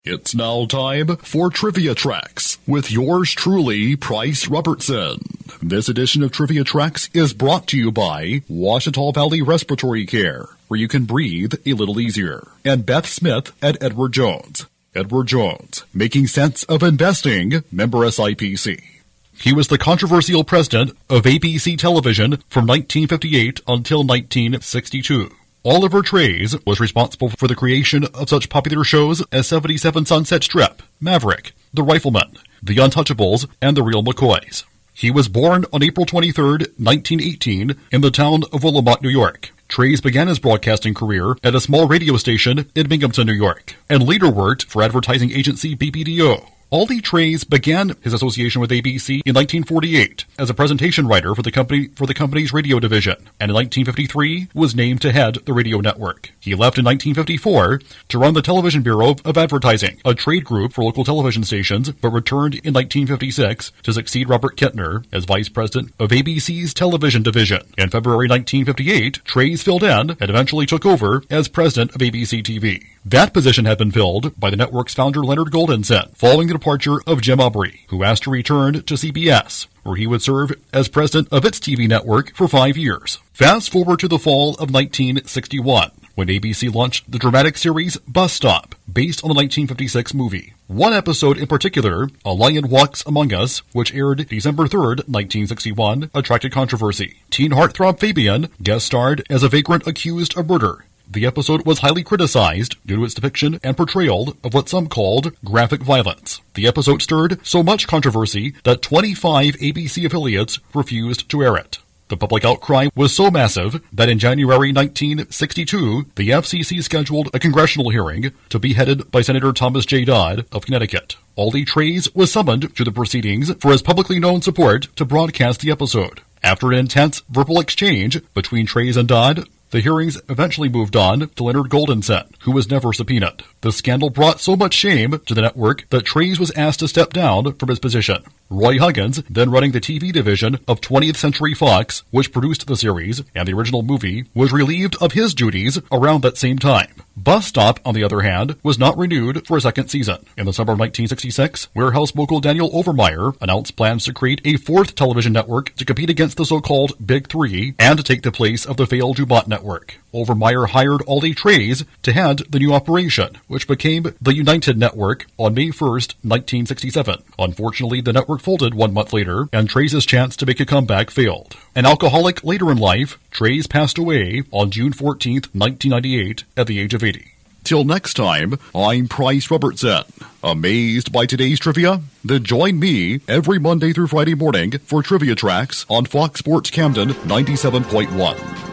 It's now time for Trivia Tracks with yours truly, Price Robertson. This edition of Trivia Tracks is brought to you by Washita Valley Respiratory Care, where you can breathe a little easier, and Beth Smith at Edward Jones. Edward Jones, making sense of investing, member SIPC. He was the controversial president of ABC Television from 1958 until 1962. Oliver Treyz was responsible for the creation of such popular shows as 77 Sunset Strip, Maverick, The Rifleman, The Untouchables, and The Real McCoys. He was born on April 23, 1918, in the town of Willamette, New York. Treyz began his broadcasting career at a small radio station in Binghamton, New York, and later worked for advertising agency BBDO. Aubrey Treyz began his association with ABC in 1948 as a presentation writer for the company's radio division, and in 1953 was named to head the radio network. He left in 1954 to run the Television Bureau of Advertising, a trade group for local television stations, but returned in 1956 to succeed Robert Kintner as vice president of ABC's television division. In February 1958, Treyz filled in and eventually took over as president of ABC TV. That position had been filled by the network's founder Leonard Goldenson, following the departure of Jim Aubrey, who asked to return to CBS, where he would serve as president of its TV network for 5 years. Fast forward to the fall of 1961, when ABC launched the dramatic series Bus Stop, based on the 1956 movie. One episode in particular, A Lion Walks Among Us, which aired December 3rd, 1961, attracted controversy. Teen heartthrob Fabian guest starred as a vagrant accused of murder. The episode was highly criticized due to its depiction and portrayal of what some called graphic violence. The episode stirred so much controversy that 25 ABC affiliates refused to air it. The public outcry was so massive that in January 1962, the FCC scheduled a congressional hearing to be headed by Senator Thomas J. Dodd of Connecticut. Aubrey Treyz was summoned to the proceedings for his publicly known support to broadcast the episode. After an intense verbal exchange between Treyz and Dodd, the hearings eventually moved on to Leonard Goldenson, who was never subpoenaed. The scandal brought so much shame to the network that Treyz was asked to step down from his position. Roy Huggins, then running the TV division of 20th Century Fox, which produced the series and the original movie, was relieved of his duties around that same time. Bus Stop, on the other hand, was not renewed for a second season. In the summer of 1966, warehouse mogul Daniel Overmeyer announced plans to create a fourth television network to compete against the so-called Big Three and to take the place of the failed DuMont network. Overmeyer hired Aubrey Treyz to head the new operation, which became the United Network on May 1st, 1967. Unfortunately, the network folded 1 month later, and Treyz's chance to make a comeback failed. An alcoholic later in life, Treyz passed away on June 14th, 1998, at the age of 80. Till next time, I'm Price Robertson. Amazed by today's trivia? Then join me every Monday through Friday morning for Trivia Tracks on Fox Sports Camden 97.1.